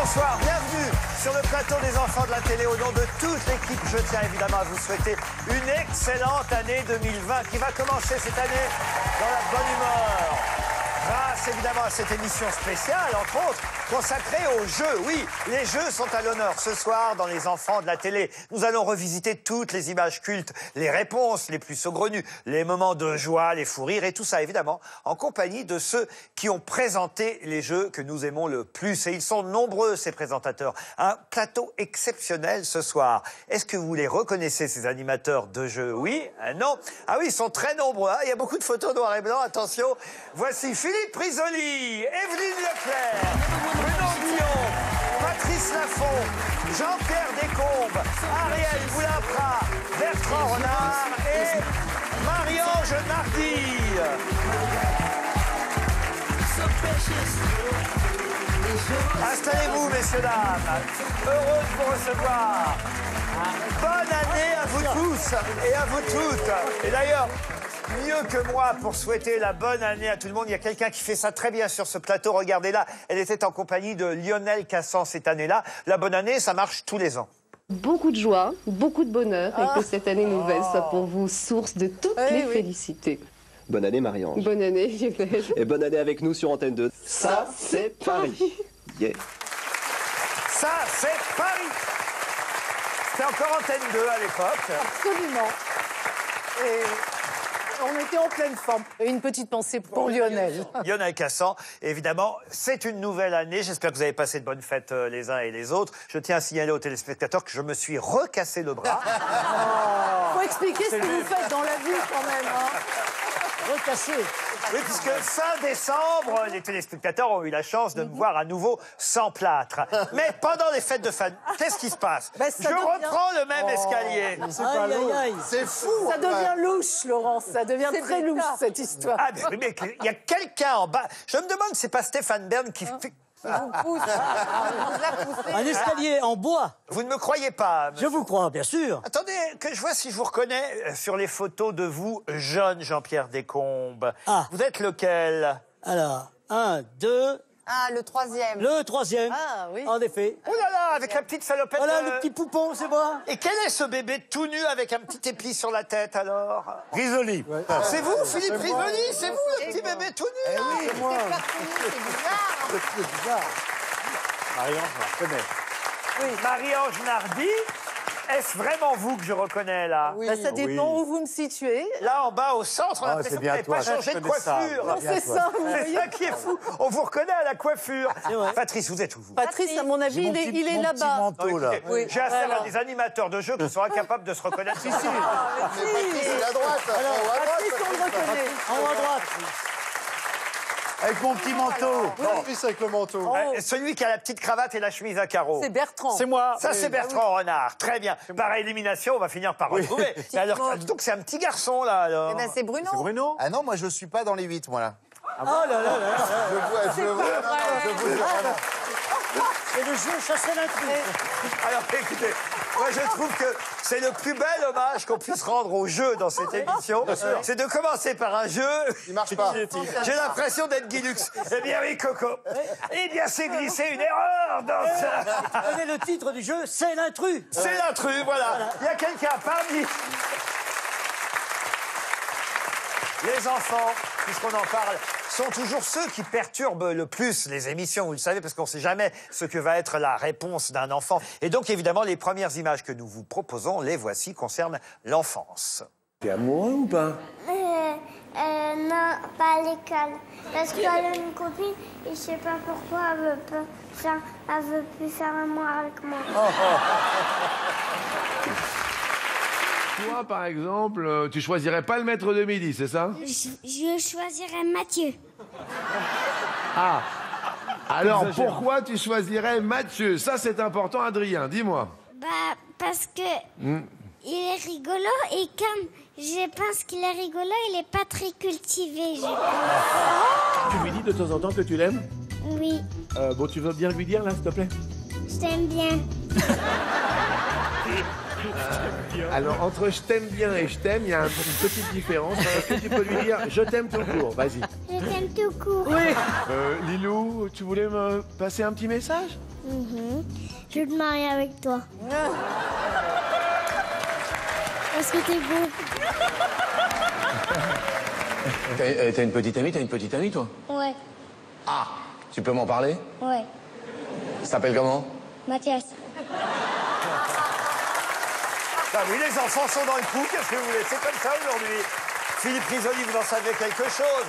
Bonsoir, bienvenue sur le plateau des enfants de la télé. Au nom de toute l'équipe, je tiens évidemment à vous souhaiter une excellente année 2020 qui va commencer cette année dans la bonne humeur. Grâce évidemment à cette émission spéciale, entre autres, consacrée aux jeux. Oui, les jeux sont à l'honneur ce soir dans les enfants de la télé. Nous allons revisiter toutes les images cultes, les réponses les plus saugrenues, les moments de joie, les fous rires et tout ça évidemment en compagnie de ceux qui ont présenté les jeux que nous aimons le plus. Et ils sont nombreux ces présentateurs. Un plateau exceptionnel ce soir. Est-ce que vous les reconnaissez ces animateurs de jeux? Oui? Non? Ah oui, ils sont très nombreux. Il y a beaucoup de photos noir et blanc. Attention, voici Philippe Prisoli, Evelyne Leclerc, Bruno Guillon, Patrice Laffont, Jean-Pierre Descombes, Ariel Boulapra, Bertrand Renard et Marie-Ange Nardi. Installez-vous, messieurs, dames. Heureux de vous recevoir. Bonne année à vous tous et à vous toutes. Et d'ailleurs, mieux que moi pour souhaiter la bonne année à tout le monde, il y a quelqu'un qui fait ça très bien sur ce plateau. Regardez-là, elle était en compagnie de Lionel Cassan cette année-là. La bonne année, ça marche tous les ans. Beaucoup de joie, beaucoup de bonheur et que cette année nouvelle soit pour vous source de toutes les félicités. Bonne année Marie-Ange. Bonne année Lionel. Et bonne année avec nous sur Antenne 2. Ça, c'est Paris. Yeah. Ça, c'est Paris. C'était encore Antenne 2 à l'époque. Absolument. Et on était en pleine forme. Et une petite pensée pour Lionel. Lionel Cassan, évidemment, c'est une nouvelle année. J'espère que vous avez passé de bonnes fêtes les uns et les autres. Je tiens à signaler aux téléspectateurs que je me suis recassé le bras. Faut expliquer ce que vous faites dans la vie quand même. Hein. Recassé. Oui, puisque fin décembre, les téléspectateurs ont eu la chance de me voir à nouveau sans plâtre. Mais pendant les fêtes de fin, qu'est-ce qui se passe? Je reprends le même escalier. C'est fou. Ça devient louche, Laurence. Ça devient très louche, cette histoire. Ah, mais il y a quelqu'un en bas. Je me demande si c'est pas Stéphane Bern qui fait... Un escalier en bois. Vous ne me croyez pas, monsieur. Je vous crois, bien sûr. Attendez, que je vois si je vous reconnais sur les photos de vous, jeune Jean-Pierre Descombes. Ah. Vous êtes lequel? Alors, 1, 2... Ah, le troisième. Le troisième. Ah, oui. En effet. Oh là là, avec la petite salopette. Voilà le petit poupon, c'est moi. Et quel est ce bébé tout nu avec un petit épi sur la tête, alors? Risoli. Ouais. C'est vous, Philippe Risoli? C'est vous, le petit bébé tout nu? Oui, c'est pas fini, c'est bizarre. Marie-Ange, je la reconnais. Oui. Marie-Ange Nardi, est-ce vraiment vous que je reconnais, là? Oui. Ça dépend où vous me situez. Là, en bas, au centre, on a l'impression que vous n'avez pas changé de coiffure. Non, c'est ça. C'est ça qui est fou. On vous reconnaît à la coiffure. Patrice, vous êtes où, vous? Patrice, à mon avis, il est là-bas. J'ai affaire à des animateurs de jeux qui sont incapables de se reconnaître ici. C'est à droite. Patrice, on le reconnaît. En haut à droite. Avec mon petit manteau. Patrice avec le manteau. Celui qui a la petite cravate et la chemise à carreaux. C'est Bertrand. C'est moi. Ça, c'est Bertrand Renard. Très bien. Par élimination, on va finir par retrouver. Mais alors, donc, c'est un petit garçon, là, alors. Eh ben, c'est Bruno. Bruno? Ah non, moi, je suis pas dans les 8, moi, là. Oh là là là là. Je vois vraiment. C'est le jeu chasser l'intrus. Alors, écoutez, moi, je trouve que c'est le plus bel hommage qu'on puisse rendre au jeu dans cette émission. C'est de commencer par un jeu. Il marche pas. J'ai l'impression d'être Guy Lux. Eh bien, oui, Coco. Eh bien, c'est glissé une erreur dans ça. Donnez le titre du jeu, c'est l'intrus. C'est l'intrus, voilà. Il y a quelqu'un parmi les enfants, puisqu'on en parle, sont toujours ceux qui perturbent le plus les émissions, vous le savez, parce qu'on ne sait jamais ce que va être la réponse d'un enfant. Et donc, évidemment, les premières images que nous vous proposons, les voici, concernent l'enfance. T'es amoureux ou pas? Non, pas à l'école. Parce qu'elle a une copine et je sais pas pourquoi elle veut plus faire amour avec moi. Toi, par exemple, tu choisirais pas le maître de midi, c'est ça? Je choisirais Mathieu. Ah. Alors, pourquoi tu choisirais Mathieu? Ça, c'est important, Adrien, dis-moi. Bah, parce que il est rigolo et comme je pense qu'il est rigolo, il est pas très cultivé, je pense. Tu lui dis de temps en temps que tu l'aimes? Oui, Bon, tu veux bien lui dire, là, s'il te plaît? je t'aime bien. Alors, entre je t'aime bien et je t'aime, il y a une petite différence. Est-ce que tu peux lui dire je t'aime tout court? Vas-y. Je t'aime tout court. Oui. Lilou, tu voulais me passer un petit message? Je veux te marier avec toi. Parce que t'es beau. T'as une petite amie, toi? Ouais, Ah, tu peux m'en parler? ouais. Ça s'appelle comment? Mathias. Ah oui, les enfants sont dans le coup, qu'est-ce que vous voulez? C'est comme ça aujourd'hui. Philippe Risoli, vous en savez quelque chose.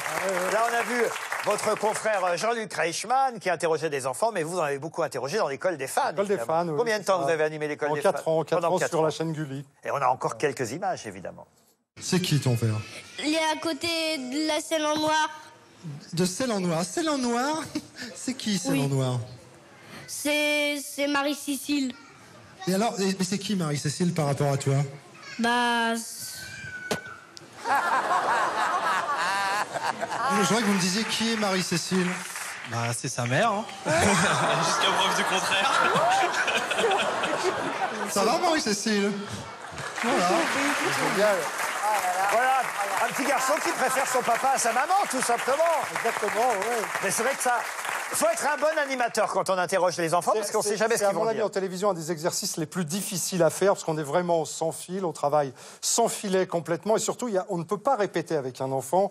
Là, on a vu votre confrère Jean-Luc Reichmann qui interrogeait des enfants, mais vous en avez beaucoup interrogé dans l'école des fans. L'école des fans, oui, Combien de temps vous avez animé l'école des fans? 4 ans, 4 Pendant ans 4 sur ans. la chaîne Gulli. Et on a encore quelques images, évidemment. C'est qui ton père? Il est à côté de la scène en noir. De Celle en Noir. Celle en Noir? C'est qui Celle en Noir? C'est Marie-Cécile. Et alors, mais c'est qui Marie-Cécile par rapport à toi? Bah... Je voudrais que vous me disiez qui est Marie-Cécile. Bah, c'est sa mère, hein. Jusqu'à preuve du contraire. Ça va Marie-Cécile? Voilà. Génial. Voilà, un petit garçon qui préfère son papa à sa maman, tout simplement. Exactement, oui. Mais c'est vrai que ça... faut être un bon animateur quand on interroge les enfants, parce qu'on ne sait jamais ce C'est, à qu'ils vont mon avis, dire. en télévision, un des exercices les plus difficiles à faire, parce qu'on est vraiment sans fil, on travaille sans filet complètement, et surtout, on ne peut pas répéter avec un enfant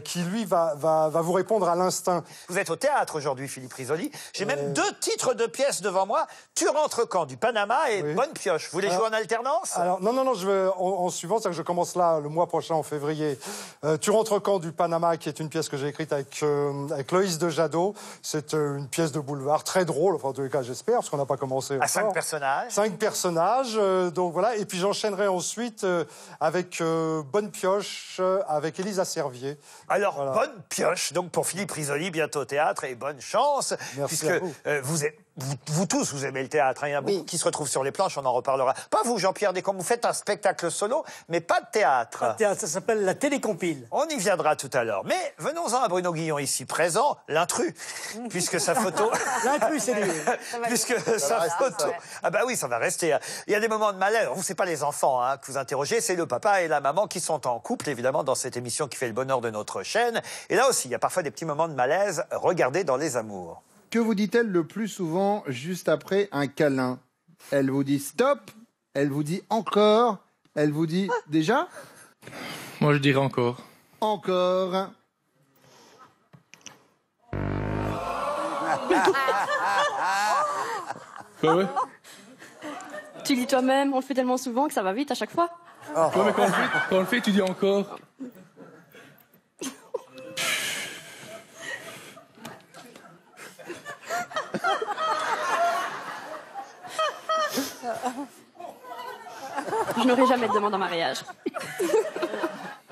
qui, lui, va vous répondre à l'instinct. Vous êtes au théâtre aujourd'hui, Philippe Risoli. J'ai même 2 titres de pièces devant moi. Tu rentres quand? Du Panama et Oui. Bonne Pioche. Vous les jouez en alternance? Alors, non, je vais en suivant, c'est-à-dire que je commence là le mois prochain, en février. Tu rentres quand du Panama, qui est une pièce que j'ai écrite avec Loïs de Jadot. C'est une pièce de boulevard très drôle, enfin en tous les cas j'espère, parce qu'on n'a pas commencé. À 5 personnages. 5 personnages, donc voilà. Et puis j'enchaînerai ensuite avec Bonne Pioche, avec Élisa Servier. Alors, Voilà. Bonne Pioche, donc pour Philippe Risoli, bientôt au théâtre, et bonne chance, Merci puisque à vous. vous tous, vous aimez le théâtre. Hein. Il y en a beaucoup qui se retrouvent sur les planches, on en reparlera. Pas vous, Jean-Pierre Descombes, vous faites un spectacle solo, mais pas de théâtre. Ça s'appelle la télécompile. On y viendra tout à l'heure. Mais venons-en à Bruno Guillon, ici présent, l'intrus, puisque sa photo... L'intrus, c'est lui. Puisque sa photo... Ah bah oui, ça va rester. Il y a des moments de malaise. Vous, c'est pas les enfants hein, que vous interrogez, c'est le papa et la maman qui sont en couple, évidemment, dans cette émission qui fait le bonheur de notre chaîne. Et là aussi, il y a parfois des petits moments de malaise. Regardez dans Les Amours. Que vous dit-elle le plus souvent juste après un câlin? Elle vous dit stop, elle vous dit encore, elle vous dit déjà? Moi, je dirais encore. Encore. Bah ouais. Tu dis toi-même, on le fait tellement souvent que ça va vite à chaque fois. Ouais, mais quand on le fait, tu dis encore. Je n'aurai jamais de demande en mariage.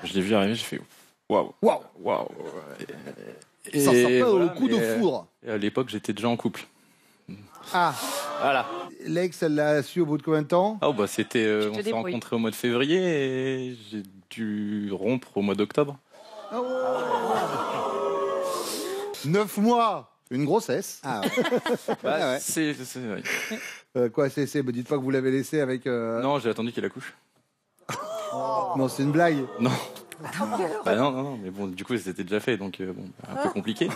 Je l'ai vu arriver, j'ai fait waouh. Waouh. Waouh. Ça sort pas au coup de foudre. Et à l'époque, j'étais déjà en couple. Ah, Voilà. l'ex, elle l'a su au bout de combien de temps? Ah bah c'était, te on s'est débrouilles. rencontrés au mois de février et j'ai dû rompre au mois d'octobre. 9 mois. Une grossesse. Ah ouais. Bah, ouais. ouais. Quoi, c'est, me dites pas que vous l'avez laissé avec... Non, j'ai attendu qu'elle accouche. Non, c'est une blague. Non. Bah non, mais bon, du coup, c'était déjà fait, donc bon, un peu compliqué.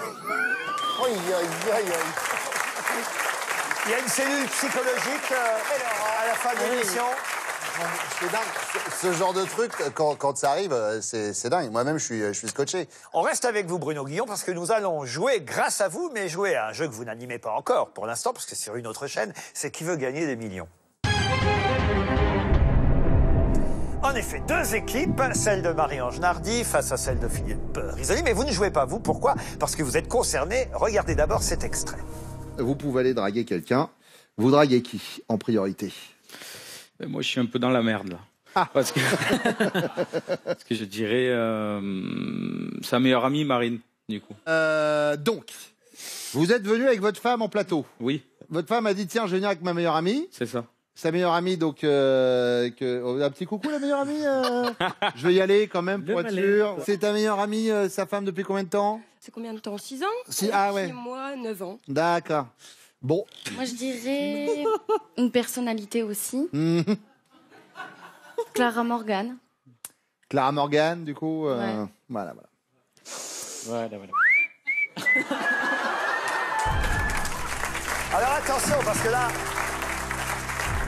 Il y a une cellule psychologique à la fin de l'émission. C'est dingue. Ce genre de truc, quand ça arrive, c'est dingue. Moi-même, je suis scotché. On reste avec vous, Bruno Guillon, parce que nous allons jouer grâce à vous, mais jouer à un jeu que vous n'animez pas encore pour l'instant, parce que c'est sur une autre chaîne, c'est Qui veut gagner des millions. En effet, 2 équipes, celle de Marie-Ange Nardi face à celle de Philippe Risoli, mais vous ne jouez pas, vous. Pourquoi? Parce que vous êtes concernés. Regardez d'abord cet extrait. Vous pouvez aller draguer quelqu'un. Vous draguez qui, en priorité? Moi, je suis un peu dans la merde, là. Ah. Parce que je dirais sa meilleure amie, Marine, du coup. Donc, vous êtes venu avec votre femme en plateau. Oui, Votre femme a dit, tiens, je vais venir avec ma meilleure amie. c'est ça. Sa meilleure amie, donc, un petit coucou, la meilleure amie. Je vais y aller quand même pour être sûr. C'est ta meilleure amie, sa femme, depuis combien de temps? C'est combien de temps? 6 ans? Ah ouais. 6 mois, 9 ans. D'accord. Bon. Moi, je dirais une personnalité aussi. Clara Morgan. Clara Morgan, du coup. Ouais. Voilà. Voilà. Alors attention, parce que là,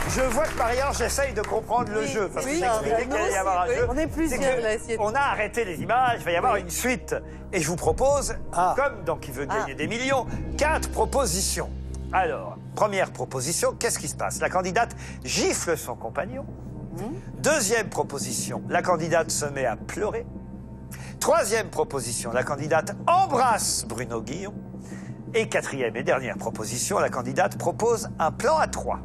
je vois que Marie-Ange essaye de comprendre le jeu. Parce que j'ai expliqué qu'il allait y avoir un jeu. On est plusieurs C'est que là, à essayer de- on a arrêté les images, il va y avoir une suite. Et je vous propose, comme dans Qui veut gagner des millions, 4 propositions. Alors, première proposition, qu'est-ce qui se passe? La candidate gifle son compagnon. Deuxième proposition, la candidate se met à pleurer. Troisième proposition, la candidate embrasse Bruno Guillon. Et quatrième et dernière proposition, la candidate propose un plan à 3.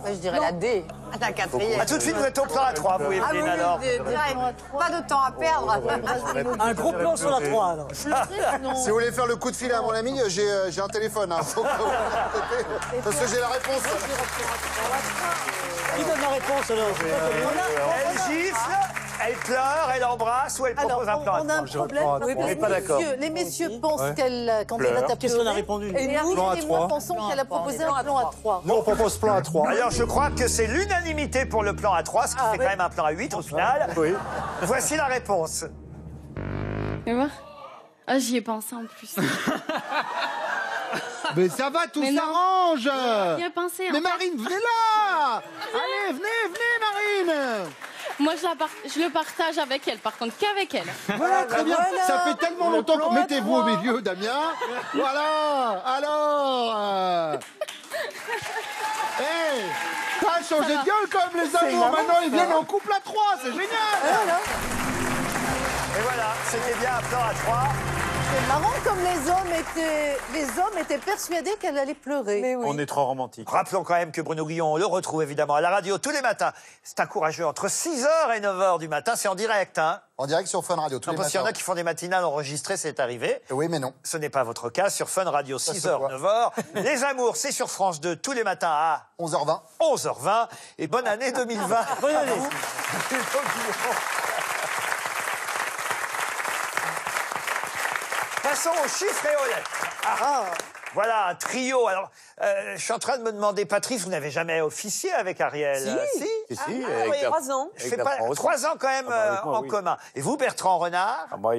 Je dirais la D. Ah, la quatrième. Ah, tout de suite, vous êtes au plan à 3, vous, Evelyne, alors. Pas de temps à perdre. Un gros plan sur la 3, alors. Si vous voulez faire le coup de fil à mon ami, j'ai un téléphone. Hein. Faut que... Parce que j'ai la réponse. Qui donne la réponse, alors? Elle gifle, elle pleure, elle embrasse ou elle propose un plan à 3. On a un problème. Oui, parce que les messieurs pensent qu'elle, quand elle a tapé. Qu'est-ce qu'on a répondu? Et nous, Plan à et moi, trois. pensons qu'elle a proposé un plan à 3. Nous, on propose plan à 3. Alors, je crois que c'est l'unanimité pour le plan à 3, ce qui fait quand même un plan à 8 au final. Oui. Voici la réponse. Tu vois? Ah, j'y ai pensé en plus. Mais ça va, tout Mais non. s'arrange. J'y ai pensé. Mais en fait. Marine, venez là. Allez, venez, Marine. Moi, je le partage avec elle, par contre, qu'avec elle. Voilà, très bien. Voilà. Ça fait tellement longtemps que... Mettez-vous au milieu, Damien. Voilà. Alors... Hey, t'as changé de gueule comme les amours. Maintenant, ils viennent en couple à 3. C'est génial. Et voilà, c'était bien un plan à 3. C'est marrant comme les hommes étaient persuadés qu'elle allait pleurer. Mais oui. On est trop romantique. Rappelons quand même que Bruno Guillon, on le retrouve évidemment à la radio tous les matins. C'est un courageux entre 6h et 9h du matin. C'est en direct, hein? En direct sur Fun Radio, tous Non, les parce qu'il y en matins. a qui font des matinales enregistrées, c'est arrivé. Oui, mais non. Ce n'est pas votre cas sur Fun Radio, se 6h, voit. 9h. Les Amours, c'est sur France 2 tous les matins à 11h20. 11h20. Et bonne année 2020. Bonne année. Passons aux chiffres et aux lettres. Voilà, un trio. Alors, je suis en train de me demander, Patrice, vous n'avez jamais officié avec Ariel? Si, oui, 3 ans. Je fais pas 3 ans quand même avec moi, en oui. commun. Et vous, Bertrand Renard? Moi,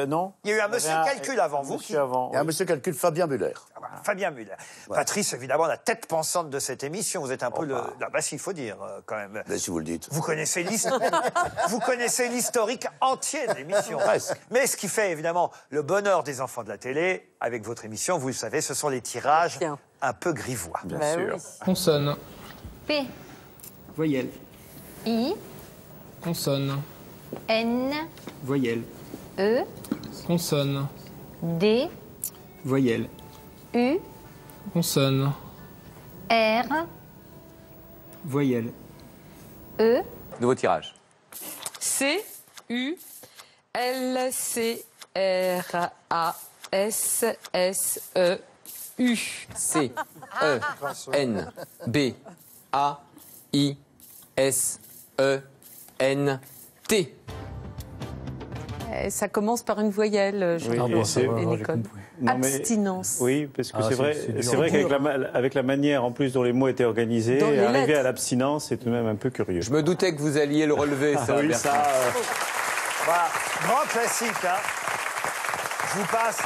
non. Il y a eu un monsieur Calcul avant vous. Monsieur avant. Et un monsieur calcul, Fabien Muller. Fabien Muller. Patrice, évidemment, la tête pensante de cette émission. Vous êtes un peu le... Ah, bah, s'il faut dire, quand même. Ben, si vous le dites. Vous connaissez l'historique entier de l'émission. Presque. Mais ce qui fait, évidemment, le bonheur des enfants de la télé, avec votre émission, vous le savez, ce sont les tirages un peu grivois. Bien sûr. Consonne. P, Voyelle. I, Consonne. N, Voyelle. E, Consonne. D, Voyelle. U, Consonne. R, Voyelle. E, Nouveau tirage. C, U, L, C, R, A, S, S, E, U. C, E, N, B, A, I, S, E, N, T. Ça commence par une voyelle, je crois, et Nicole. Abstinence. Oui, parce que Ah, c'est vrai, c'est c'est vrai dur. qu'avec la manière en plus dont les mots étaient organisés, Dans les arriver lettres. à l'abstinence, c'est tout de même un peu curieux. Je me doutais que vous alliez le relever, ça. oui, Bertrand. ça. Voilà, grand classique. Hein. Je vous passe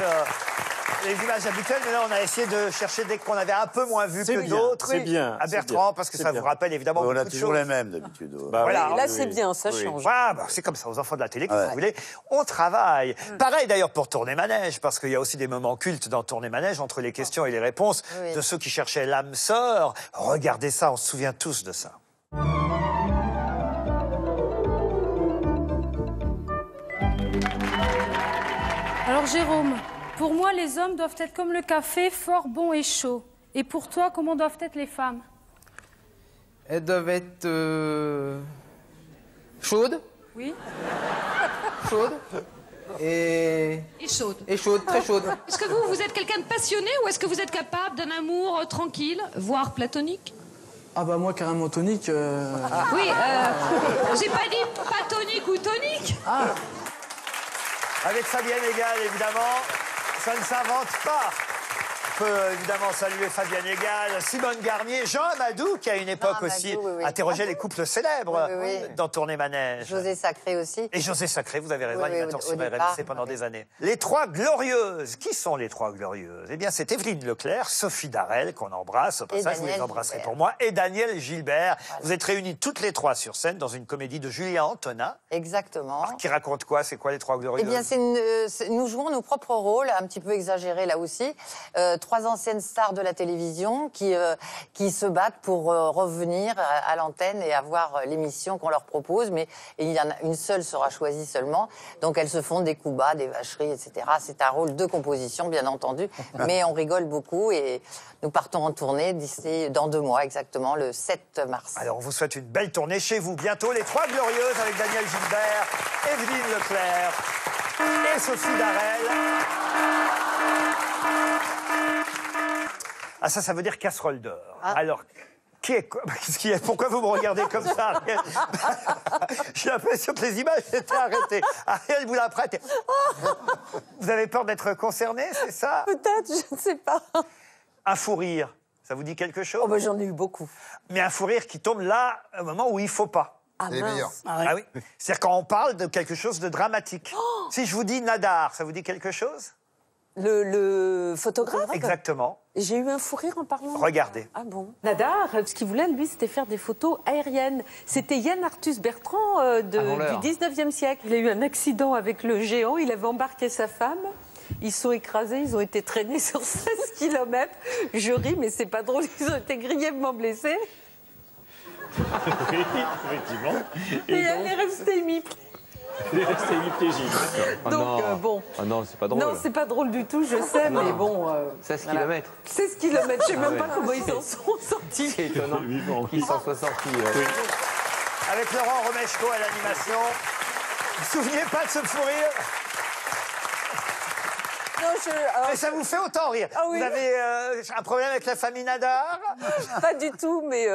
les images habituelles, mais là, on a essayé de chercher dès qu'on avait un peu moins vu C'est que bien, d'autres. c'est bien, À c'est Bertrand, bien, parce que c'est ça bien. vous rappelle évidemment On beaucoup a de toujours choses. les mêmes d'habitude. Bah Voilà. oui, Là, oui, c'est oui. bien, ça Oui. change. Voilà, bah, c'est comme ça, aux enfants de la télé, que vous voulez. On travaille. Pareil d'ailleurs pour Tourner Manège, parce qu'il y a aussi des moments cultes dans Tourner Manège, entre les questions et les réponses de ceux qui cherchaient l'âme sœur. Regardez ça, on se souvient tous de ça. Alors Jérôme, pour moi les hommes doivent être comme le café, fort bon et chaud. Et pour toi, comment doivent être les femmes? Elles doivent être chaudes. Oui. Chaudes. Et chaudes. Et chaudes, très chaudes. Est-ce que vous êtes quelqu'un de passionné ou est-ce que vous êtes capable d'un amour tranquille, voire platonique? Ah bah moi carrément tonique. Oui, j'ai pas dit pas tonique ou tonique. Avec Fabienne Egal, évidemment, ça ne s'invente pas. peut évidemment saluer Fabienne Egal, Simone Garnier, Jean Amadou, qui à une époque aussi interrogeait les couples célèbres dans Tournée Manège. José Sacré aussi. Et José Sacré, vous avez raison, Oui, animateur au sur départ. RMC pendant des années. Les trois glorieuses. Qui sont les trois glorieuses? Eh bien, c'est Evelyne Leclerc, Sophie Darel, qu'on embrasse au passage, vous les embrasserez pour moi, et Daniel Gilbert. Voilà. Vous êtes réunis toutes les trois sur scène dans une comédie de Julien Antonin. Exactement. Alors, qui raconte quoi? C'est quoi les trois glorieuses? Eh bien, nous jouons nos propres rôles, un petit peu exagérés là aussi. Trois anciennes stars de la télévision qui se battent pour revenir à l'antenne et avoir l'émission qu'on leur propose. Mais il y en a une seule sera choisie seulement. Donc, elles se font des coups bas, des vacheries, etc. C'est un rôle de composition, bien entendu. Mais on rigole beaucoup et nous partons en tournée d'ici dans 2 mois exactement, le 7 mars. Alors, on vous souhaite une belle tournée chez vous. Bientôt, les trois glorieuses avec Daniel Gilbert, Evelyne Leclerc et Sophie Darel. Ah, ça veut dire casserole d'or. Ah. Alors, qu'est-ce qui est? Pourquoi vous me regardez comme ça, Ariel? J'ai l'impression que les images étaient arrêtées. Ariel, vous la prêtez. Vous avez peur d'être concerné, c'est ça? Peut-être, je ne sais pas. Un fou rire, ça vous dit quelque chose? Oh ben j'en ai eu beaucoup. Mais un fou rire qui tombe là, au moment où il ne faut pas. Ah mince. Ah oui. C'est-à-dire quand on parle de quelque chose de dramatique. Oh, si je vous dis Nadar, ça vous dit quelque chose? Le photographe? Exactement. J'ai eu un fou rire en parlant. Regardez. Ah bon? Nadar, ce qu'il voulait, lui, c'était faire des photos aériennes. C'était Yann Arthus Bertrand du 19e siècle. Il a eu un accident avec le géant, il avait embarqué sa femme. Ils sont écrasés, ils ont été traînés sur 16 km. Je ris, mais c'est pas drôle, ils ont été grièvement blessés. Oui, effectivement. Et elle est restée hémiplégique. Donc, bon. Ah non, c'est pas drôle. Non, c'est pas drôle du tout, je sais, mais bon. 16 km. 16 km, je sais même pas comment ils s'en sont sortis. C'est étonnant qu'ils s'en soient sortis. Oui. Avec Laurent Romeshko à l'animation. Vous vous souvenez pas de ce fou rire? Mais ça vous fait autant rire. Ah oui. Vous avez un problème avec la famille Nadar? Pas du tout, mais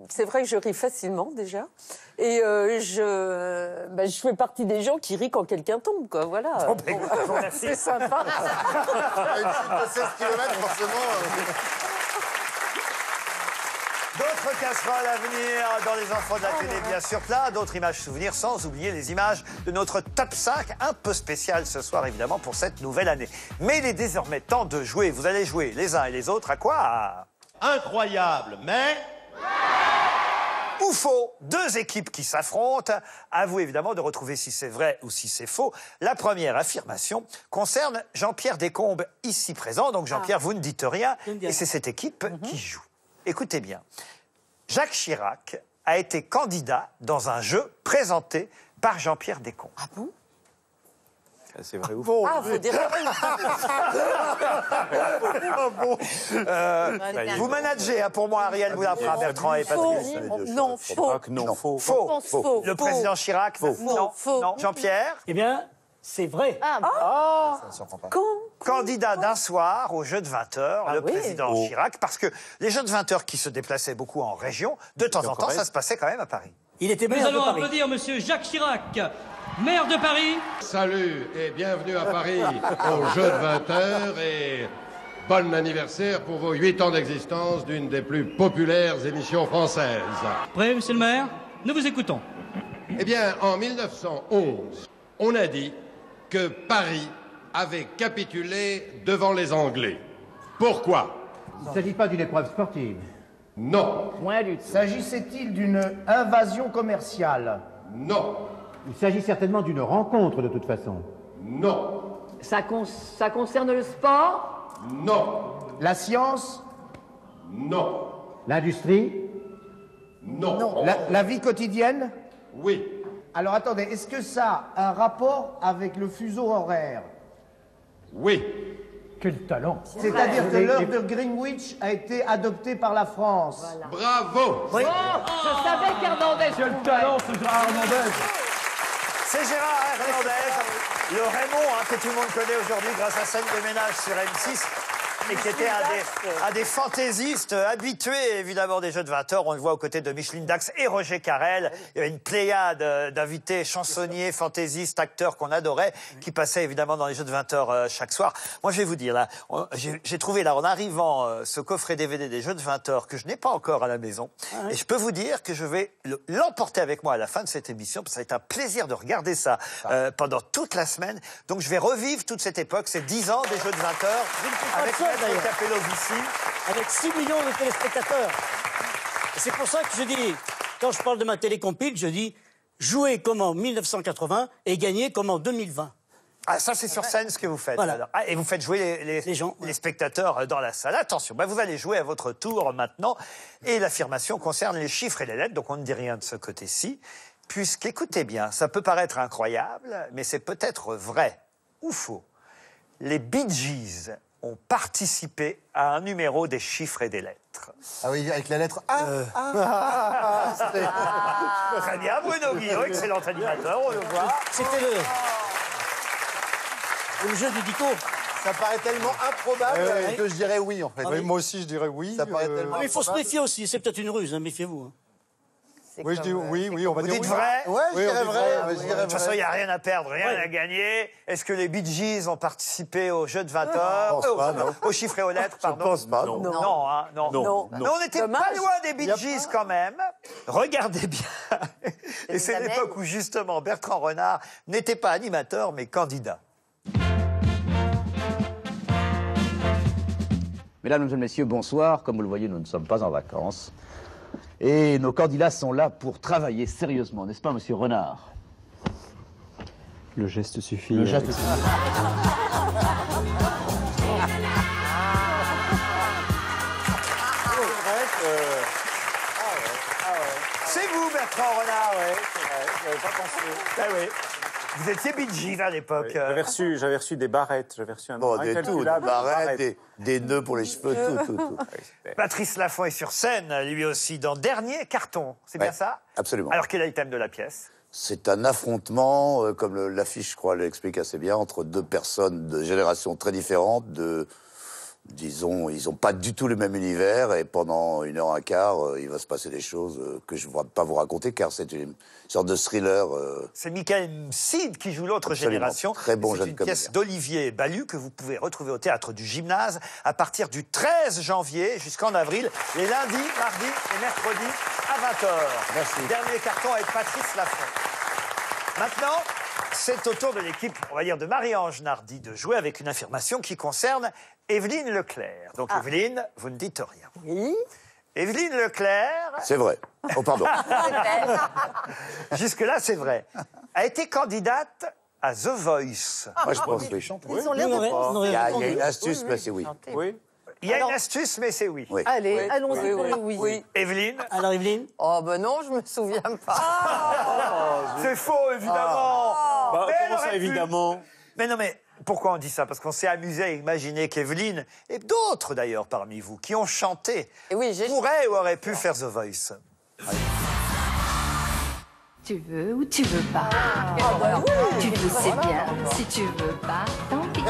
c'est vrai que je ris facilement déjà. Et je fais partie des gens qui rient quand quelqu'un tombe, quoi. Voilà. Bon, c'est sympa. À 16 km, forcément. D'autres casseroles à venir dans les enfants de la télé, bien sûr. Plein d'autres images souvenirs, sans oublier les images de notre top 5, un peu spécial ce soir, évidemment, pour cette nouvelle année. Mais il est désormais temps de jouer. Vous allez jouer les uns et les autres à quoi? Incroyable, mais... Ou faux, 2 équipes qui s'affrontent. À vous, évidemment, de retrouver si c'est vrai ou si c'est faux. La première affirmation concerne Jean-Pierre Descombes, ici présent. Donc, Jean-Pierre, vous ne dites rien. Et c'est cette équipe qui joue. Écoutez bien, Jacques Chirac a été candidat dans un jeu présenté par Jean-Pierre Descombes. Ah bon? C'est vrai ou faux? Ah, faut dire vous managez, hein, pour moi, Ariel Boulafra, Bertrand et Patrice. Non, faux. Non, faux. Faux. Le président Chirac? Non. Non. Jean-Pierre? Eh bien, c'est vrai. Candidat d'un soir au jeu de 20h, le président Chirac, parce que les jeux de 20h qui se déplaçaient beaucoup en région, de temps en temps, ça se passait quand même à Paris. Il était maire Nous de allons Paris. applaudir Monsieur Jacques Chirac, maire de Paris. Salut et bienvenue à Paris au jeu de 20h et bon anniversaire pour vos 8 ans d'existence d'une des plus populaires émissions françaises. Prêt, Monsieur le maire? Nous vous écoutons. Eh bien, en 1911, on a dit que Paris avait capitulé devant les Anglais. Pourquoi? Il ne s'agit pas d'une épreuve sportive. Non. Point du tout. S'agissait-il d'une invasion commerciale? Non. Il s'agit certainement d'une rencontre de toute façon. Non. Ça concerne le sport? Non. La science? Non. L'industrie? Non. La vie quotidienne? Oui. Alors attendez, est-ce que ça a un rapport avec le fuseau horaire? Oui. Quel talent! C'est-à-dire que l'heure de Greenwich a été adoptée par la France. Voilà. Bravo! Oui. Je savais qu'Hernandez... Quel talent, ce Gérard Hernandez! C'est Gérard Hernandez, le Raymond que tout le monde connaît aujourd'hui grâce à Scène de ménage sur M6. et qui était un des fantaisistes habitués, évidemment, des Jeux de 20 heures. On le voit aux côtés de Micheline Dax et Roger Carrel. Il y avait une pléiade d'invités, chansonniers, fantaisistes, acteurs qu'on adorait, qui passaient évidemment dans les Jeux de 20 heures chaque soir. Moi, je vais vous dire, là, j'ai trouvé, là, en arrivant, ce coffret DVD des Jeux de 20 heures que je n'ai pas encore à la maison. Et je peux vous dire que je vais l'emporter avec moi à la fin de cette émission, parce que ça va être un plaisir de regarder ça pendant toute la semaine. Donc, je vais revivre toute cette époque, ces 10 ans des Jeux de 20 heures, avec Maître Capello-Vissi. Avec 6 millions de téléspectateurs. Et c'est pour ça que je dis, quand je parle de ma télécompile, je dis jouer comme en 1980 et gagner comme en 2020. Ah, ça, c'est sur scène ce que vous faites. Voilà. Alors. Ah, et vous faites jouer les gens, les spectateurs dans la salle. Attention, vous allez jouer à votre tour maintenant. Et l'affirmation concerne les chiffres et les lettres, donc on ne dit rien de ce côté-ci. Puisqu'écoutez bien, ça peut paraître incroyable, mais c'est peut-être vrai ou faux. Les Bee Gees ont participé à un numéro des chiffres et des lettres. Ah oui, avec la lettre A. Très bien, Bruno Guillot, excellent animateur, on le voit. C'était le jeu du dico. Ça paraît tellement improbable que je dirais oui, en fait. Oui, moi aussi, je dirais oui. Ça paraît tellement Mais il faut se méfier aussi, c'est peut-être une ruse, hein, méfiez-vous. Hein. Oui, je dis oui, on va Vous dire dites oui. vrai? Ouais, je dirais vrai. De toute façon, il n'y a rien à perdre, rien à gagner. Est-ce que les Bee Gees ont participé au jeu de 20 heures? Aux chiffres et aux lettres, pardon. Je pense pas. Non, Non. non. Mais on n'était pas loin des Bee Gees quand même. Regardez bien. Et c'est l'époque où justement Bertrand Renard n'était pas animateur, mais candidat. Mesdames et messieurs, bonsoir. Comme vous le voyez, nous ne sommes pas en vacances. Et nos candidats sont là pour travailler sérieusement, n'est-ce pas, monsieur Renard? Le geste suffit. Le geste suffit. C'est vous, Bertrand Renard, c'est vrai, je n'avais pas pensé. Ah oui. Vous étiez Bee Gees à l'époque. Oui, j'avais reçu des barrettes, j'avais reçu un Bon, des barrettes, des nœuds pour les cheveux, tout. Patrice Laffont est sur scène, lui aussi, dans Dernier Carton. C'est bien ça? Absolument. Alors, quel est le thème de la pièce? C'est un affrontement, comme l'affiche, je crois, l'explique assez bien, entre deux personnes de générations très différentes, disons, ils n'ont pas du tout le même univers, et pendant 1h15, il va se passer des choses que je ne vais pas vous raconter, car c'est une sorte de thriller. C'est Michael Sid qui joue l'autre génération. Très bon jeune C'est une pièce d'Olivier Ballu que vous pouvez retrouver au Théâtre du Gymnase à partir du 13 janvier jusqu'en avril, les lundis, mardis et mercredis à 20h. Merci. Dernier carton avec Patrice Laffont. Maintenant, c'est au tour de l'équipe, on va dire, de Marie-Ange Nardi de jouer avec une affirmation qui concerne Évelyne Leclerc. Donc, Évelyne, vous ne dites rien. Oui. Évelyne Leclerc... C'est vrai. Oh, pardon. Jusque-là, c'est vrai. A été candidate à The Voice. Moi, je pense que Ils ont l'air de il y a une astuce, mais c'est oui. Il y a une astuce, mais c'est oui. Allez, allons-y pour le oui. Évelyne? Alors, Évelyne? Oh, ben non, je me souviens pas. C'est faux, évidemment. Bah, Mais elle comment ça, aurait pu. évidemment? Mais non, mais pourquoi on dit ça? Parce qu'on s'est amusé à imaginer qu'Evelyne, et d'autres d'ailleurs parmi vous, qui ont chanté, pourraient ou auraient pu faire The Voice. Tu veux ou tu veux pas? Tu veux, c'est bien. Si tu veux pas, tant pis.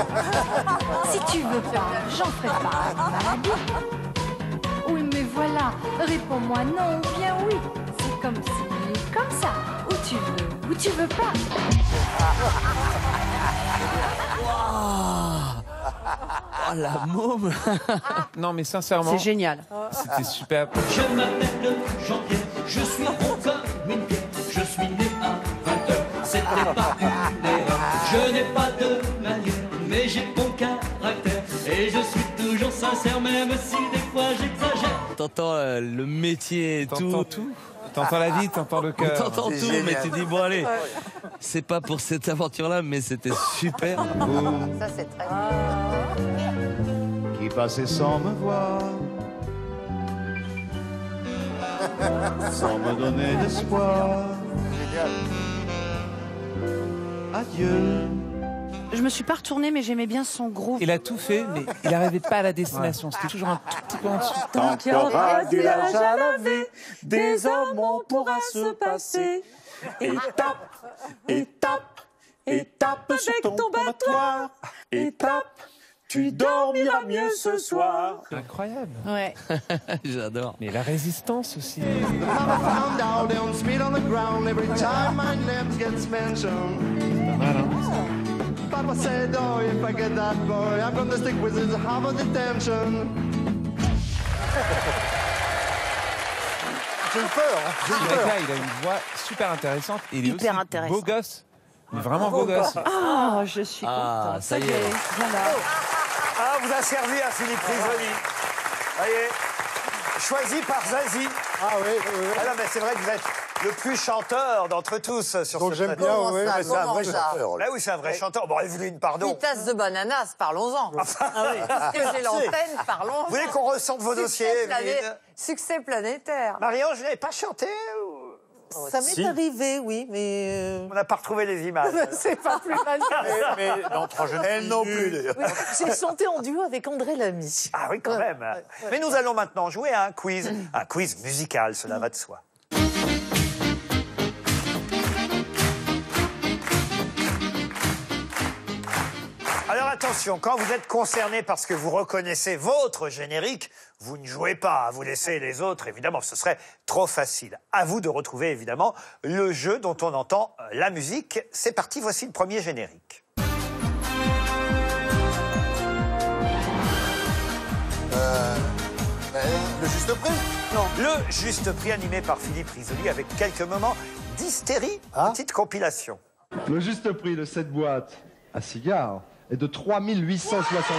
Si tu veux pas, j'en ferai pas de maladie. Oui, mais voilà, réponds-moi non ou bien oui. C'est comme si, comme ça. Ou tu veux ou tu veux pas. Oh la môme. Non mais sincèrement, C'est génial. C'était super. Je m'appelle Jean-Pierre, je suis rond comme une pierre, je suis né à 20h, c'était pas une erreur. Je n'ai pas de manière, mais j'ai bon caractère, et je suis toujours sincère, même si des fois j'exagère. T'entends le métier et tout. T'entends la vie, t'entends le cœur. T'entends tout, génial. mais tu dis bon allez, c'est pas pour cette aventure-là, mais c'était super. Ça, c'est très Qui passait sans me voir, sans me donner d'espoir. Adieu. Je me suis pas retournée, mais j'aimais bien son groove. Il a tout fait, mais il n'arrivait pas à la destination. C'était toujours un tout petit peu en dessous. Tant qu'il y aura du linge à laver, des hommes on pourra se passer. Étape, étape, étape sur ton battoir. Étape, tu dormiras mieux ce soir. Incroyable. Ouais. J'adore. Mais la résistance aussi. Found out on speed on the ground every time my name gets mentioned. Pas mal, hein. But I said, oh, if I get that boy, I'm gonna stick with his half of detention. J'ai eu peur. J'ai eu Le peur. gars, il a une voix super intéressante et il est Hyper aussi intéressant. beau gosse. Mais vraiment beau gosse. Ah, je suis contente. ça y est. Voilà. Ah, vous a servi à Philippe Risoli. Voyez, choisi par Zazie. Ah oui, oui, oui. Ah non, mais c'est vrai que vous êtes le plus chanteur d'entre tous sur Donc ce j'aime plateau. bien, Comment oui. ça, mais C'est un vrai Comment ça chanteur. Là oui, c'est un vrai chanteur. Bon, Evelyne, pardon. Tasse de bananas, parlons-en. Parce que j'ai l'antenne, parlons. Vous voulez qu'on ressente vos dossiers, Evelyne? Succès planétaire. Marion, je n'avais pas chanté ou... Ça m'est arrivé, oui, mais... On n'a pas retrouvé les images. C'est pas plus mal. Mais dans Trois jeunes Elle non plus, d'ailleurs. Oui, j'ai chanté en duo avec André Lamy. Ah oui, quand même. Mais nous allons maintenant jouer à un quiz musical, cela va de soi. Alors attention, quand vous êtes concerné parce que vous reconnaissez votre générique, vous ne jouez pas, vous laissez les autres, évidemment, ce serait trop facile. À vous de retrouver, évidemment, le jeu dont on entend la musique. C'est parti, voici le premier générique. Le juste prix? Non. Le juste prix animé par Philippe Risoli avec quelques moments d'hystérie, petite compilation. Le juste prix de cette boîte à cigares est de 3 860 francs.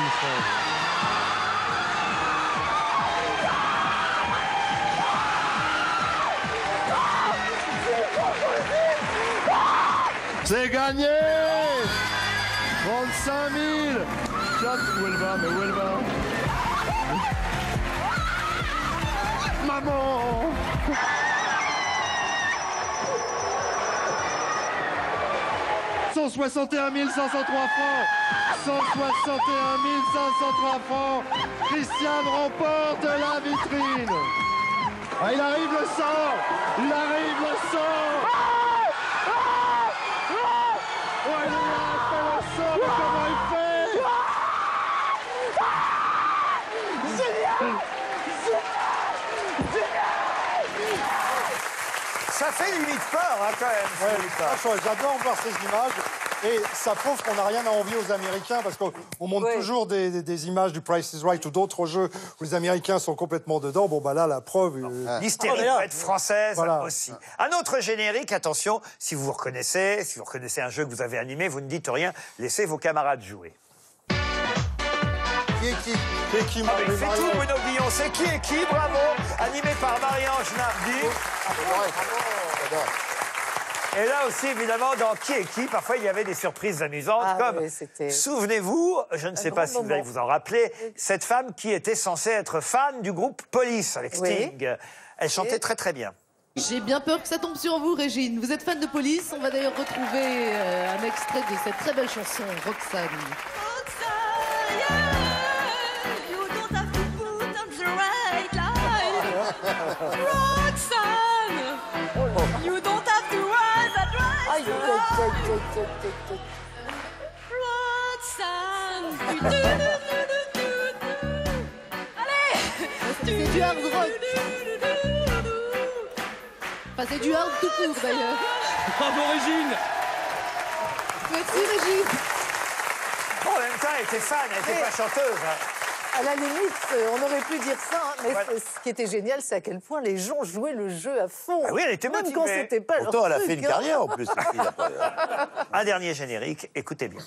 C'est gagné 35 000. Où elle va, mais où elle va? Maman 161 503 francs. 161 503 francs. Christiane remporte la vitrine. Ah, il arrive le sang. Il arrive le sang. Oh, il est là, il fait le sang, mais comment il fait? Ça fait limite peur, hein, quand même. Ouais, franchement, j'adore voir ces images. Et ça prouve qu'on n'a rien à envier aux Américains parce qu'on montre toujours des images du Price is Right ou d'autres jeux où les Américains sont complètement dedans. Bon, bah là, la preuve. L'hystérie peut être française Voilà. aussi. Un autre générique, attention, si vous reconnaissez un jeu que vous avez animé, vous ne dites rien, laissez vos camarades jouer. Qui est qui? C'est qui, Ah, mais il fait tout, Bruno Guillon. C'est qui est qui? Bravo. Animé par Marie-Ange Nardi. Et là aussi, évidemment, dans Qui est qui, parfois il y avait des surprises amusantes, comme, souvenez-vous, je ne sais pas si vous allez vous en rappeler, cette femme qui était censée être fan du groupe Police avec Sting. Elle chantait très très bien. J'ai bien peur que ça tombe sur vous, Régine. Vous êtes fan de Police. On va d'ailleurs retrouver un extrait de cette très belle chanson, Roxane. You don't have to run that right. C'est du hard rock. Enfin, c'est du hard tout court, d'ailleurs. Bravo, Régine. Merci, Régine. Bon, en même temps, elle était fan, elle n'était pas chanteuse. À la limite, on aurait pu dire ça, hein, mais ce qui était génial, c'est à quel point les gens jouaient le jeu à fond. Ah oui, elle était même motivée. quand c'était pas Pourtant, leur elle a fait truc, une hein. carrière en plus. cette fille, après. Un dernier générique, écoutez bien.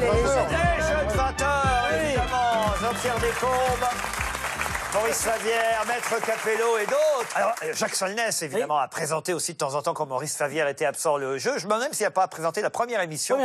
Les Jeux de 20h, évidemment, Jean-Pierre Descombes, Maurice Favière, Maître Capello et d'autres. Alors, Jacques Solnès, évidemment, a présenté aussi de temps en temps, quand Maurice Favière était absent, le jeu. Je me demande même s'il n'a pas présenté la première émission.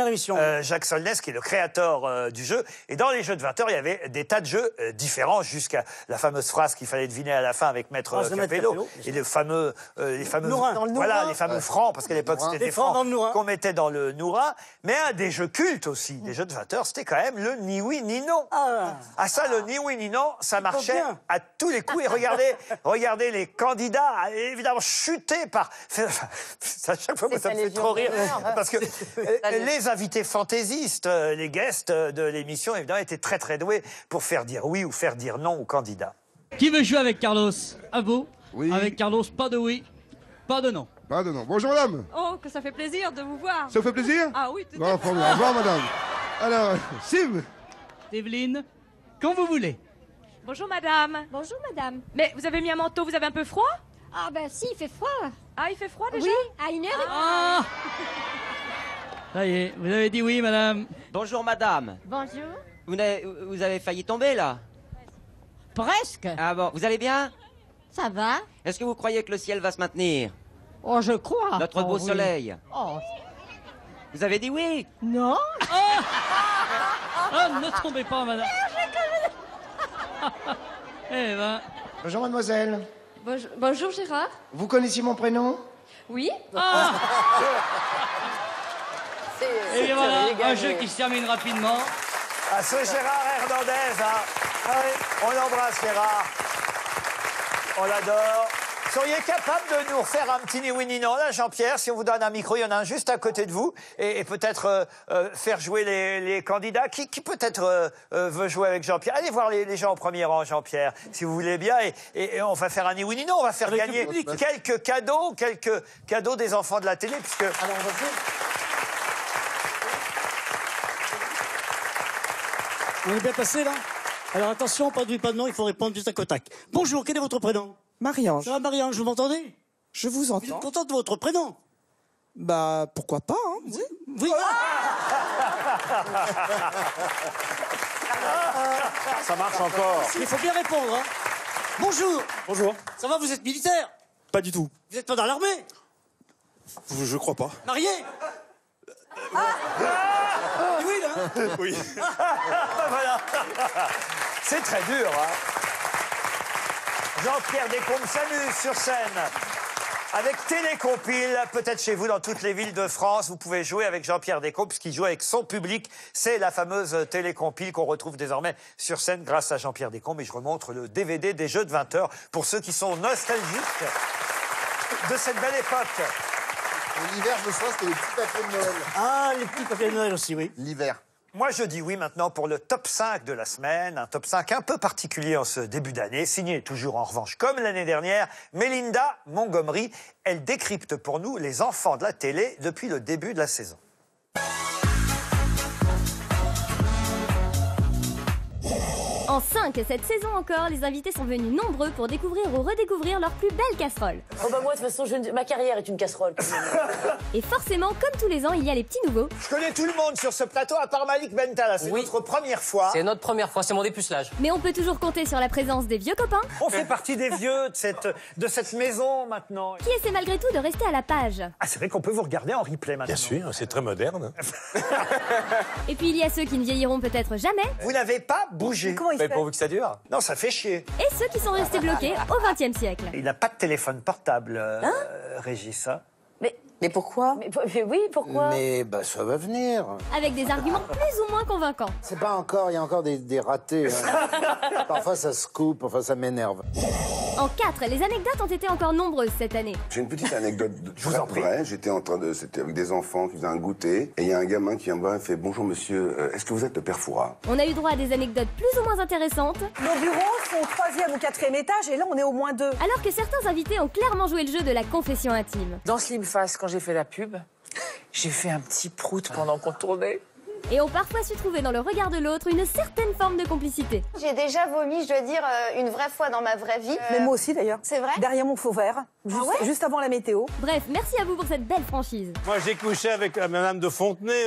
Jacques Solnès, qui est le créateur du jeu. Et dans les Jeux de 20h, il y avait des tas de jeux différents, jusqu'à la fameuse phrase qu'il fallait deviner à la fin avec Maître Capello. Et les fameux voilà, les fameux francs, parce qu'à l'époque, c'était des francs qu'on mettait dans le Noura. Mais un des jeux cultes aussi, des Jeux de 20h, c'était quand même le ni oui ni non. Ah ça, le ni oui ni non, ça marchait à tous les coups. Et regardez les candidats, évidemment, chutés par... À chaque fois, ça me fait trop rire. Parce que les invités fantaisistes, les guests de l'émission, évidemment, étaient très, très doués pour faire dire oui ou faire dire non aux candidats. Qui veut jouer avec Carlos? À vous. Oui. Avec Carlos, pas de oui, pas de non. Pas de non. Bonjour madame. Oh, que ça fait plaisir de vous voir. Ça vous fait plaisir? Ah oui, tout Bon, formidable. Au revoir madame. Alors, Sim. Evelyne, quand vous voulez. Bonjour madame. Bonjour madame. Mais vous avez mis un manteau, vous avez un peu froid? Ah ben si, il fait froid. Ah, il fait froid déjà? Oui, à 1h30. Ah, ça y est, vous avez dit oui madame. Bonjour madame. Bonjour. Vous avez failli tomber là? Presque. Ah bon, vous allez bien? Ça va? Est-ce que vous croyez que le ciel va se maintenir? Oh, je crois. Notre beau oui. soleil. Oh. Vous avez dit oui? Non. Oh, ne tombez pas madame. Eh ben. Bonjour mademoiselle. Bonjour Gérard. Vous connaissiez mon prénom? Oui. Ah, et bien voilà, un gagné. jeu qui se termine rapidement. Ah, ce Gérard Hernandez, hein. Ah oui, on l'embrasse, Gérard. On l'adore. Seriez capable de nous refaire un petit ni oui ni non, là, Jean-Pierre, si on vous donne un micro, il y en a un juste à côté de vous, et peut-être faire jouer les candidats. Qui peut-être veut jouer avec Jean-Pierre? Allez voir les gens au premier rang, Jean-Pierre, si vous voulez bien, et on va faire un ni oui ni non, on va faire gagner quelques cadeaux des enfants de la télé, puisque... Alors, on va jouer. On est bien passé, là? Alors, attention, pas de oui, pas de non, il faut répondre du tac au tac. Bonjour, quel est votre prénom? Marie-Ange. Ça va, Marie-Ange, vous m'entendez? Je vous Vous entends. êtes contente de votre prénom? Bah, pourquoi pas, hein? Oui. Oui. Ça marche encore. Il faut bien répondre, hein. Bonjour. Bonjour. Ça va, vous êtes militaire? Pas du tout. Vous n'êtes pas dans l'armée? Je crois pas. Marié? Oui, là? Oui. Voilà. C'est très dur, hein. Jean-Pierre Descombes s'amuse sur scène avec Télécompile, peut-être chez vous dans toutes les villes de France. Vous pouvez jouer avec Jean-Pierre Descombes, qui joue avec son public. C'est la fameuse Télécompile qu'on retrouve désormais sur scène grâce à Jean-Pierre Descombes. Et je remontre le DVD des Jeux de 20h pour ceux qui sont nostalgiques de cette belle époque. L'hiver, je sois, c'était les petits papiers de Noël. Ah, les petits papiers de Noël aussi, oui. L'hiver. Moi, je dis oui maintenant pour le top 5 de la semaine. Un top 5 un peu particulier en ce début d'année. Signé toujours en revanche comme l'année dernière, Mélinda Montgomery. Elle décrypte pour nous les enfants de la télé depuis le début de la saison. En 5, cette saison encore, les invités sont venus nombreux pour découvrir ou redécouvrir leurs plus belles casseroles. Oh bah moi, de toute façon, ma carrière est une casserole. Et forcément, comme tous les ans, il y a les petits nouveaux. Je connais tout le monde sur ce plateau, à part Malik Bentala. C'est notre première fois. C'est notre première fois, c'est mon dépucelage. Mais on peut toujours compter sur la présence des vieux copains. On fait partie des vieux de cette maison maintenant. Qui essaient malgré tout de rester à la page. Ah, c'est vrai qu'on peut vous regarder en replay maintenant. Bien sûr, c'est très moderne. Et puis il y a ceux qui ne vieilliront peut-être jamais. Vous n'avez pas bougé. Mais pourvu que ça dure. Non, ça fait chier. Et ceux qui sont restés bloqués au XXe siècle. Il n'a pas de téléphone portable, Régis. Hein. Mais pourquoi mais oui, pourquoi? Mais bah, ça va venir. Avec des arguments plus ou moins convaincants. C'est pas encore, il y a encore des ratés. Hein. Parfois ça se coupe, parfois ça m'énerve. En 4, les anecdotes ont été encore nombreuses cette année. J'ai une petite anecdote vraie. J'étais c'était avec des enfants qui faisaient un goûter. Et il y a un gamin qui vient me voir et fait « Bonjour monsieur, est-ce que vous êtes le père Fouras ?» On a eu droit à des anecdotes plus ou moins intéressantes. Nos bureaux sont au 3e ou 4e étage et là on est au moins 2. Alors que certains invités ont clairement joué le jeu de la confession intime. Dans Slim Fast, quand j'ai fait la pub, j'ai fait un petit prout pendant qu'on tournait. Et ont parfois su trouver dans le regard de l'autre une certaine forme de complicité. J'ai déjà vomi, je dois dire, une vraie fois dans ma vraie vie. Mais moi aussi d'ailleurs. C'est vrai? Derrière mon faux vert, juste avant la météo. Bref, merci à vous pour cette belle franchise. Moi, j'ai couché avec Madame de Fontenay.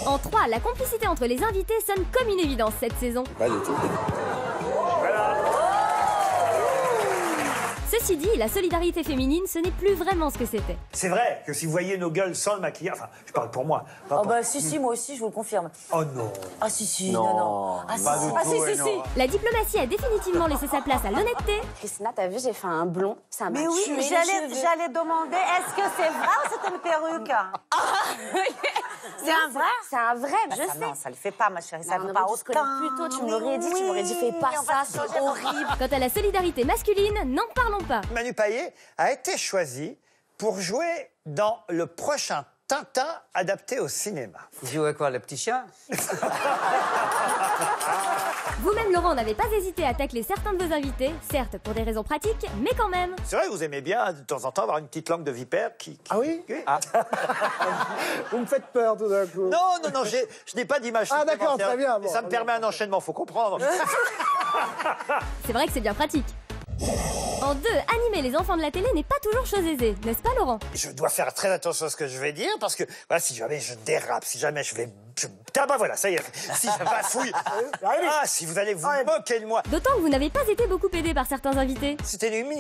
En 3, la complicité entre les invités sonne comme une évidence cette saison. Pas du tout. Ceci dit, la solidarité féminine, ce n'est plus vraiment ce que c'était. C'est vrai que si vous voyez nos gueules sans le maquillage, enfin, je parle pour moi. Oh bah si, moi aussi, je vous le confirme. Oh non. Ah si, non. Ah si. La diplomatie a définitivement laissé sa place à l'honnêteté. Christina, t'as vu, j'ai fait un blond. Ça m'a Mais oui, tué les j'allais cheveux. demander, est-ce que c'est vrai ou c'était une perruque? C'est un vrai? C'est un vrai, Bah, je ça, sais. non, ça le fait pas, ma chérie. Ça Non, ne non, va pas mais tu te connais autant. plus tôt, tu m'aurais dit, fais pas ça, c'est horrible. Quant à la solidarité masculine, n'en parlons pas. Manu Payet a été choisi pour jouer dans le prochain Tintin adapté au cinéma. Il joue à quoi, le petit chien? Vous-même, Laurent, n'avez pas hésité à tacler certains de vos invités, certes pour des raisons pratiques, mais quand même. C'est vrai que vous aimez bien, de temps en temps, avoir une petite langue de vipère qui... Ah oui? Vous me faites peur tout d'un coup. Non, non, non, je n'ai pas d'image. Ah d'accord, supplémentaire. très bien. Mais ça me permet un enchaînement, faut comprendre. C'est vrai que c'est bien pratique. En 2, animer les enfants de la télé n'est pas toujours chose aisée, n'est-ce pas, Laurent? Je dois faire très attention à ce que je vais dire, parce que voilà, si jamais je dérape, si jamais je vais... Ah bah voilà, ça y est, si je bafouille... Ah, si vous allez vous moquer de moi. D'autant que vous n'avez pas été beaucoup aidé par certains invités. C'était une...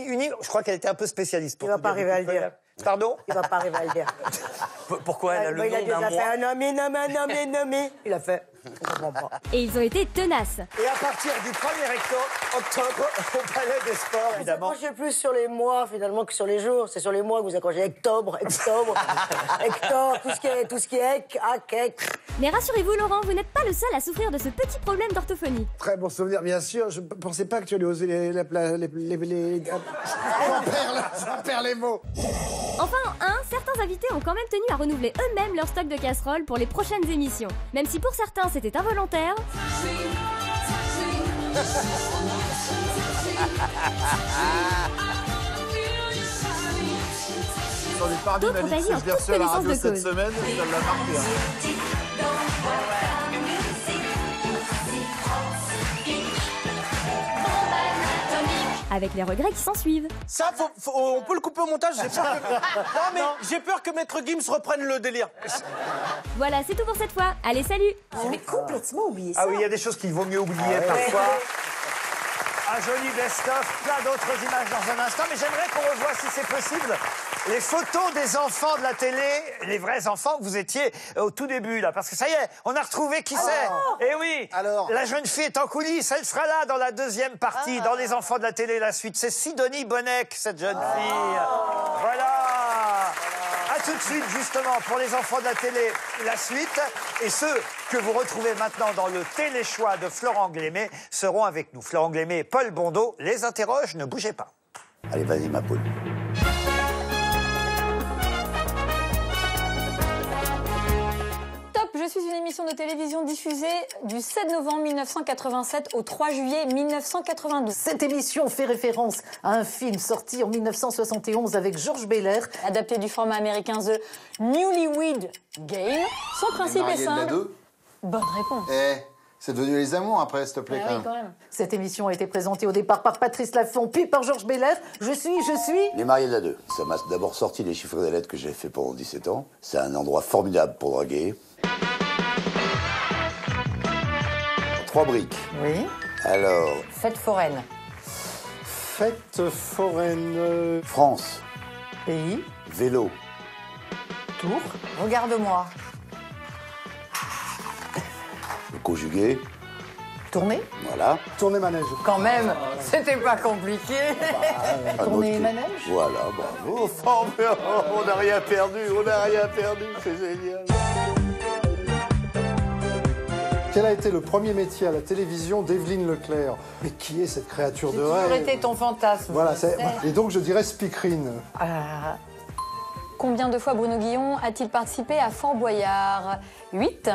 Je crois qu'elle était un peu spécialiste. Pour Il va pas arriver à le dire. Pardon? Il va pas arriver à le dire. Pourquoi elle a le Il a nom déjà d'un fait mois? un nommé. Il a fait. Je comprends pas. Et ils ont été tenaces. Et à partir du 1er octobre, au Palais des Sports, évidemment. Vous accrochez plus sur les mois, finalement, que sur les jours. C'est sur les mois que vous accrochez. Octobre, Hector, tout ce qui est ek. Mais rassurez-vous, Laurent, vous n'êtes pas le seul à souffrir de ce petit problème d'orthophonie. Très bon souvenir, bien sûr. Je pensais pas que tu allais oser les... J'en perds les mots. Enfin, en 1, certains invités ont quand même tenu à renouveler eux-mêmes leur stock de casseroles pour les prochaines émissions. Même si pour certains c'était involontaire. D'autres ont agi en toute connaissance de cause. semaine, ça l'a marqué. Avec les regrets qui s'en suivent. Ça, on peut le couper au montage. J'ai peur que... Non, mais j'ai peur que Maître Gims reprenne le délire. Voilà, c'est tout pour cette fois. Allez, salut! J'avais complètement oublié ça. Ah oui, il y a des choses qu'il vaut mieux oublier parfois. Un joli best-of, plein d'autres images dans un instant, mais j'aimerais qu'on revoie, si c'est possible, les photos des enfants de la télé, les vrais enfants que vous étiez au tout début, là. Parce que ça y est, on a retrouvé qui c'est. Et oui, alors, la jeune fille est en coulisses, elle sera là dans la deuxième partie, dans les enfants de la télé, la suite. C'est Sidonie Bonnec, cette jeune fille. Voilà. À tout de suite, justement, pour les enfants de la télé, la suite. Et ceux que vous retrouvez maintenant dans le téléchoix de Florent Glémé seront avec nous. Florent Glémé et Paul Bondeau les interrogent, ne bougez pas. Allez, vas-y, ma poule. Top, je suis une émission de télévision diffusée du 7 novembre 1987 au 3 juillet 1992. Cette émission fait référence à un film sorti en 1971 avec Georges Belair. Adapté du format américain The Newlywed Game. Son principe est simple. Bonne réponse. C'est devenu les amours après, s'il te plaît, quand même. Cette émission a été présentée au départ par Patrice Laffont, puis par Georges Belair. Je suis... Les mariés de la 2. Ça m'a d'abord sorti les chiffres des lettres que j'ai fait pendant 17 ans. C'est un endroit formidable pour draguer. 3 briques. Oui. Alors... Fête foraine. Fête foraine... France. Pays. Vélo. Tour. Regarde-moi. Conjugué. Tournée. Voilà. Tournée manège. Quand même, c'était pas compliqué. Tournée manège. Voilà, bravo. Enfin, on n'a rien perdu, c'est génial. Quel a été le premier métier à la télévision d'Evelyne Leclerc? Mais qui est cette créature de rêve? J'ai toujours été ton fantasme. Voilà, et donc je dirais speakerine. Combien de fois Bruno Guillon a-t-il participé à Fort Boyard? 8.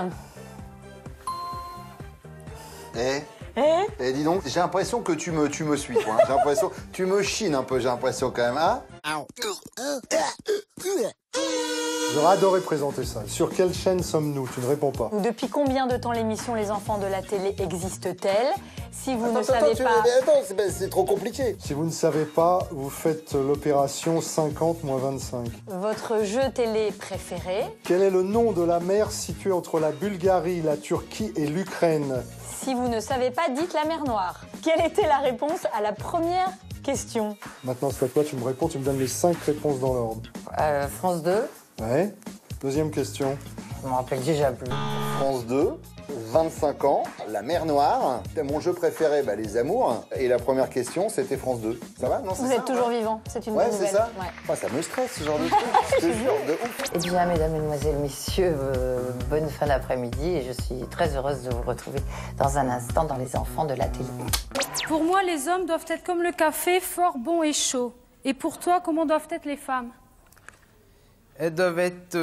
Dis donc, j'ai l'impression que tu me suis, toi. J'ai l'impression, tu me chines un peu, j'ai l'impression quand même, hein? J'aurais adoré présenter ça. Sur quelle chaîne sommes-nous? Tu ne réponds pas. Depuis combien de temps l'émission Les Enfants de la télé existe-t-elle? Si vous ne savez pas... Attends, c'est trop compliqué. Si vous ne savez pas, vous faites l'opération 50 moins 25. Votre jeu télé préféré? Quel est le nom de la mer située entre la Bulgarie, la Turquie et l'Ukraine? Si vous ne savez pas, dites la mer Noire. Quelle était la réponse à la première question? Maintenant, c'est à toi, tu me réponds, tu me donnes les 5 réponses dans l'ordre. France 2. Ouais. Deuxième question. Je me rappelle déjà plus. France 2. 25 ans, la mer Noire. Mon jeu préféré, les amours. Et la première question, c'était France 2. Ça va? Non, Vous êtes toujours vivant, c'est une Ouais, bonne c'est nouvelle. ça. Ouais. Oh, ça me stresse, ce genre de truc. Je te jure, de ouf. Eh bien, mesdames, mesdemoiselles, messieurs, bonne fin d'après-midi et je suis très heureuse de vous retrouver dans un instant dans Les Enfants de la télé. Pour moi, les hommes doivent être comme le café, fort bon et chaud. Et pour toi, comment doivent être les femmes? Elles doivent être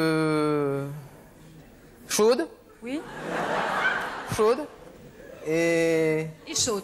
chaudes. Oui. Chaudes. Et chaudes.